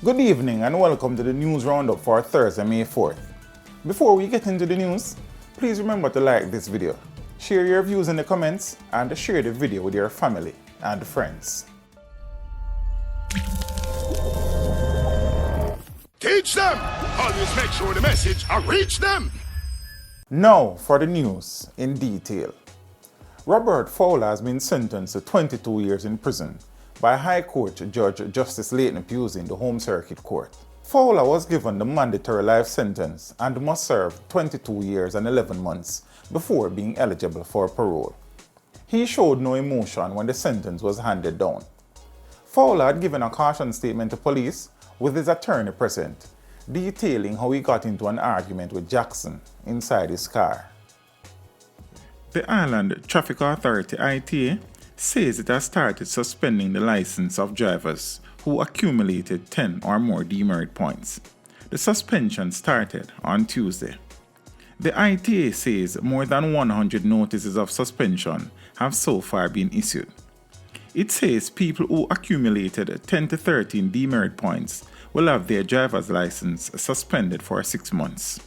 Good evening and welcome to the news roundup for Thursday, May 4th. Before we get into the news, please remember to like this video, share your views in the comments, and share the video with your family and friends. Teach them! Always make sure the message reach them! Now for the news in detail. Robert Fowler has been sentenced to 22 years in prison by High Court Judge Justice Leighton Pusey in the Home Circuit Court. Fowler was given the mandatory life sentence and must serve 22 years and 11 months before being eligible for parole. He showed no emotion when the sentence was handed down. Fowler had given a caution statement to police with his attorney present, detailing how he got into an argument with Jackson inside his car. The Island Traffic Authority ITA says it has started suspending the license of drivers who accumulated 10 or more demerit points. The suspension started on Tuesday. The ITA says more than 100 notices of suspension have so far been issued. It says people who accumulated 10 to 13 demerit points will have their driver's license suspended for 6 months.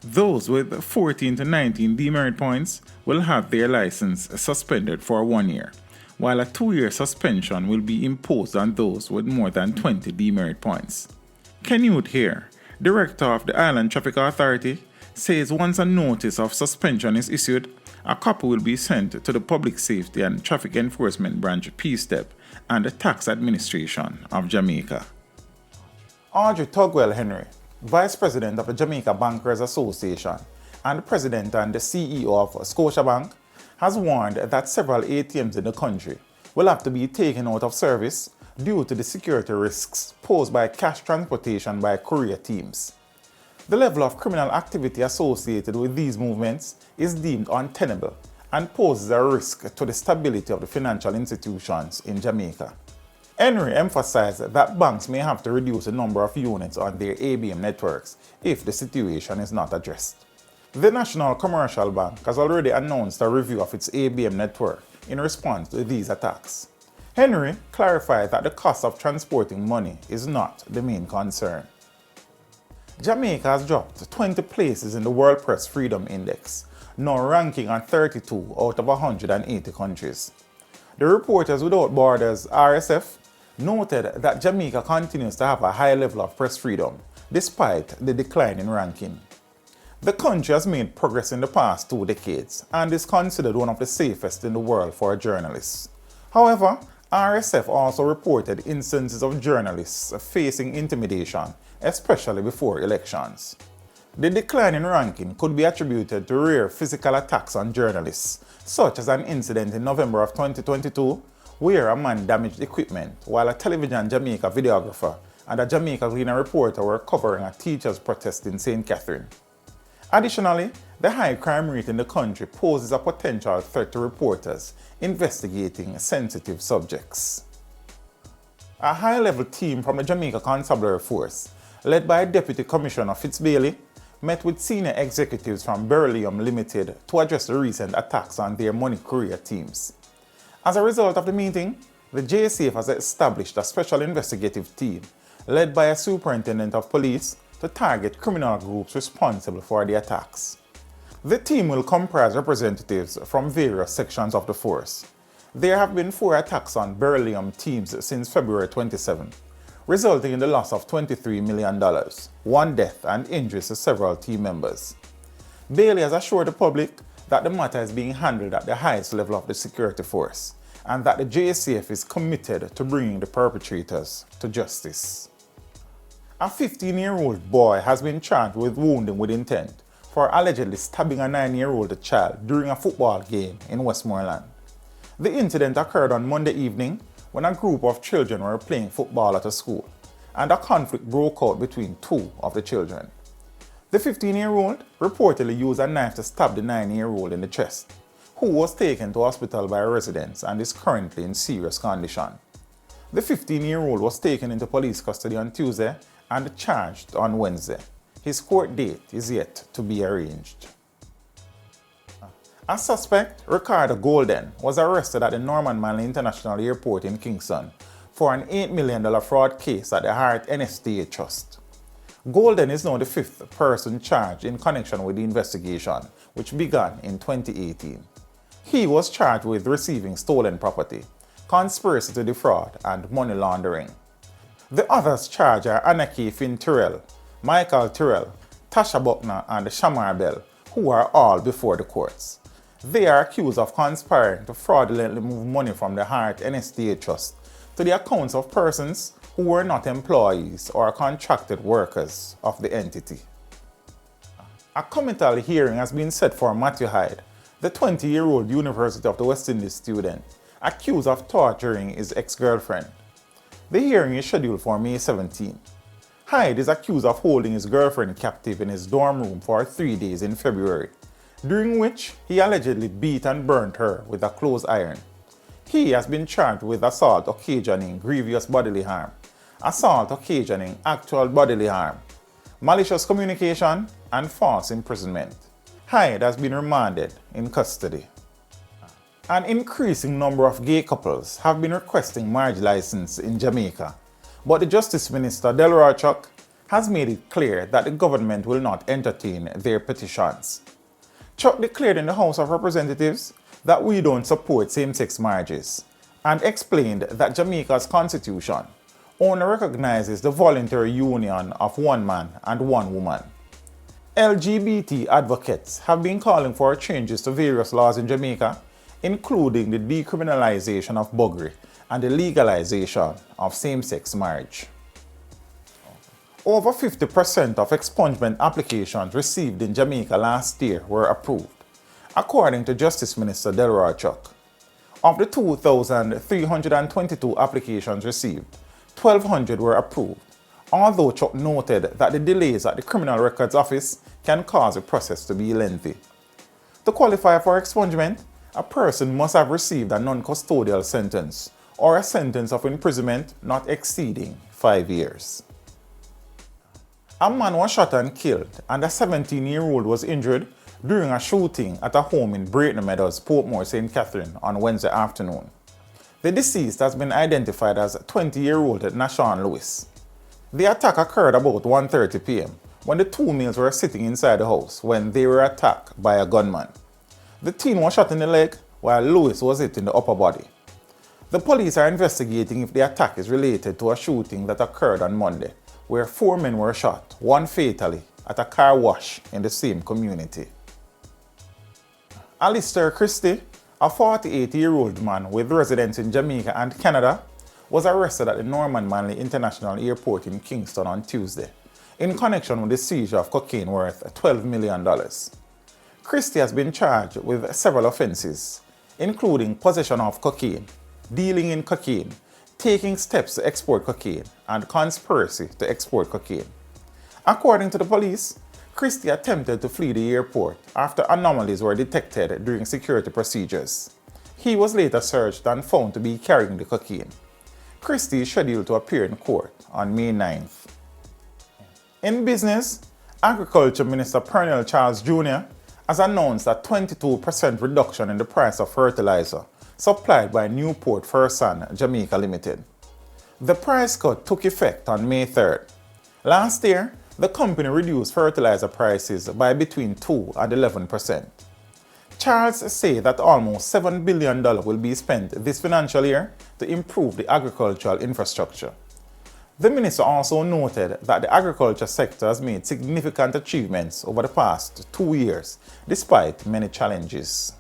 Those with 14 to 19 demerit points will have their license suspended for 1 year, while a 2-year suspension will be imposed on those with more than 20 demerit points. Ken Youth here, director of the Island Traffic Authority, says once a notice of suspension is issued, a copy will be sent to the Public Safety and Traffic Enforcement Branch P-Step and the Tax Administration of Jamaica. Audrey Tugwell Henry, Vice President of the Jamaica Bankers Association and President and the CEO of Scotiabank, has warned that several ATMs in the country will have to be taken out of service due to the security risks posed by cash transportation by courier teams. The level of criminal activity associated with these movements is deemed untenable and poses a risk to the stability of the financial institutions in Jamaica. Henry emphasized that banks may have to reduce the number of units on their ABM networks if the situation is not addressed. The National Commercial Bank has already announced a review of its ABM network in response to these attacks. Henry clarified that the cost of transporting money is not the main concern. Jamaica has dropped 20 places in the World Press Freedom Index, now ranking on 32 out of 180 countries. The Reporters Without Borders (RSF) noted that Jamaica continues to have a high level of press freedom despite the decline in ranking. The country has made progress in the past 2 decades and is considered one of the safest in the world for journalists. However, RSF also reported instances of journalists facing intimidation, especially before elections. The decline in ranking could be attributed to rare physical attacks on journalists, such as an incident in November of 2022 where a man damaged equipment while a Television Jamaica videographer and a Jamaica Gleaner reporter were covering a teachers' protest in St. Catherine. Additionally, the high crime rate in the country poses a potential threat to reporters investigating sensitive subjects. A high-level team from the Jamaica Constabulary Force, led by Deputy Commissioner Fitzbailey, met with senior executives from Beryllium Limited to address the recent attacks on their money courier teams. As a result of the meeting, the JCF has established a special investigative team led by a superintendent of police to target criminal groups responsible for the attacks. The team will comprise representatives from various sections of the force. There have been 4 attacks on Beryllium teams since February 27, resulting in the loss of $23 million, 1 death and injuries to several team members. Bailey has assured the public that the matter is being handled at the highest level of the security force and that the JCF is committed to bringing the perpetrators to justice. A 15-year-old boy has been charged with wounding with intent for allegedly stabbing a 9-year-old child during a football game in Westmoreland. The incident occurred on Monday evening when a group of children were playing football at a school, and a conflict broke out between 2 of the children. The 15-year-old reportedly used a knife to stab the 9-year-old in the chest, who was taken to hospital by residents and is currently in serious condition. The 15-year-old was taken into police custody on Tuesday and charged on Wednesday. His court date is yet to be arranged. A suspect, Ricardo Golden, was arrested at the Norman Manley International Airport in Kingston for an $8 million fraud case at the Hyde NSTA Trust. Golden is now the fifth person charged in connection with the investigation, which began in 2018. He was charged with receiving stolen property, conspiracy to defraud, and money laundering. The others charged are Anaki Finn Tyrrell, Michael Tyrrell, Tasha Buckner, and Shamar Bell, who are all before the courts. They are accused of conspiring to fraudulently move money from the Hyde NSTA Trust to the accounts of persons who were not employees or contracted workers of the entity. A committal hearing has been set for Matthew Hyde, the 20-year-old University of the West Indies student, accused of torturing his ex-girlfriend. The hearing is scheduled for May 17. Hyde is accused of holding his girlfriend captive in his dorm room for 3 days in February, during which he allegedly beat and burnt her with a clothes iron. He has been charged with assault occasioning grievous bodily harm, assault occasioning actual bodily harm, malicious communication, and false imprisonment. Hyde has been remanded in custody. An increasing number of gay couples have been requesting marriage license in Jamaica, but the Justice Minister Delroy Chuck has made it clear that the government will not entertain their petitions. Chuck declared in the House of Representatives that we don't support same-sex marriages and explained that Jamaica's constitution only recognizes the voluntary union of one man and one woman. LGBT advocates have been calling for changes to various laws in Jamaica, including the decriminalization of buggery and the legalization of same-sex marriage. Over 50% of expungement applications received in Jamaica last year were approved, according to Justice Minister Delroy Chuck. Of the 2,322 applications received, 1,200 were approved, although Chuck noted that the delays at the Criminal Records Office can cause the process to be lengthy. To qualify for expungement, a person must have received a non-custodial sentence or a sentence of imprisonment not exceeding 5 years. A man was shot and killed, and a 17-year-old was injured during a shooting at a home in Brayton Meadows, Portmore, St. Catherine on Wednesday afternoon. The deceased has been identified as 20-year-old Nashawn Lewis. The attack occurred about 1:30 p.m. when the two males were sitting inside the house when they were attacked by a gunman. The teen was shot in the leg while Lewis was hit in the upper body. The police are investigating if the attack is related to a shooting that occurred on Monday, where 4 men were shot, one fatally, at a car wash in the same community. Alistair Christie, a 48-year-old man with residence in Jamaica and Canada, was arrested at the Norman Manley International Airport in Kingston on Tuesday, in connection with the seizure of cocaine worth $12 million. Christie has been charged with several offenses, including possession of cocaine, dealing in cocaine, taking steps to export cocaine, and conspiracy to export cocaine. According to the police, Christie attempted to flee the airport after anomalies were detected during security procedures. He was later searched and found to be carrying the cocaine. Christie is scheduled to appear in court on May 9th. In business, Agriculture Minister Pernell Charles Jr. has announced a 22% reduction in the price of fertilizer supplied by Newport Fersan Jamaica Limited. The price cut took effect on May 3rd. Last year, the company reduced fertilizer prices by between 2 and 11%. Charles said that almost $7 billion will be spent this financial year to improve the agricultural infrastructure. The minister also noted that the agriculture sector has made significant achievements over the past 2 years, despite many challenges.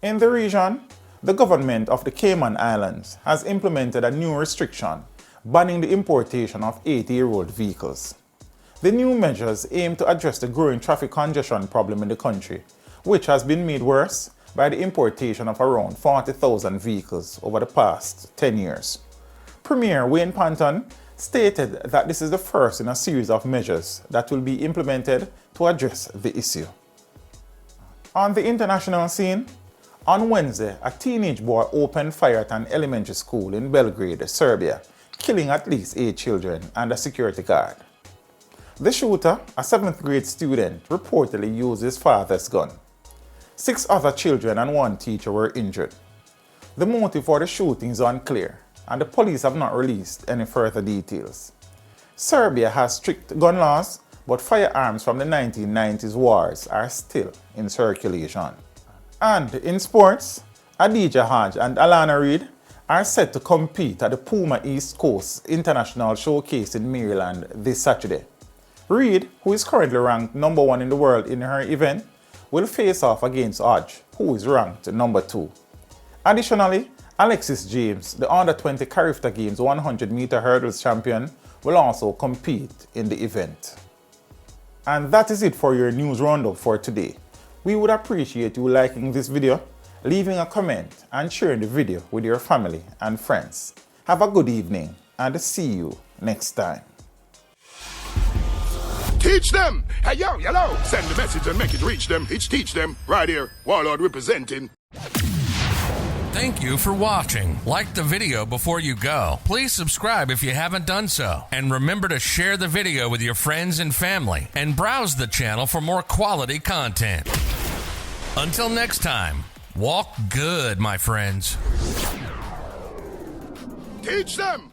In the region, the government of the Cayman Islands has implemented a new restriction banning the importation of 80-year-old vehicles. The new measures aim to address the growing traffic congestion problem in the country, which has been made worse by the importation of around 40,000 vehicles over the past 10 years. Premier Wayne Panton stated that this is the first in a series of measures that will be implemented to address the issue. On the international scene, on Wednesday, a teenage boy opened fire at an elementary school in Belgrade, Serbia, killing at least 8 children and a security guard. The shooter, a 7th grade student, reportedly used his father's gun. 6 other children and 1 teacher were injured. The motive for the shooting is unclear, and the police have not released any further details. Serbia has strict gun laws, but firearms from the 1990s wars are still in circulation. And in sports, Adija Hodge and Alana Reid are set to compete at the Puma East Coast International Showcase in Maryland this Saturday. Reid, who is currently ranked number 1 in the world in her event, will face off against Hodge, who is ranked number 2. Additionally, Alexis James, the under-20 Carifta Games 100-meter hurdles champion, will also compete in the event. And that is it for your news roundup for today. We would appreciate you liking this video, leaving a comment and sharing the video with your family and friends. Have a good evening and see you next time. Teach them! Hey, yo, yellow! Send the message and make it reach them. It's teach them. Right here, Warlord representing. Thank you for watching. Like the video before you go. Please subscribe if you haven't done so. And remember to share the video with your friends and family. And browse the channel for more quality content. Until next time, walk good, my friends. Teach them!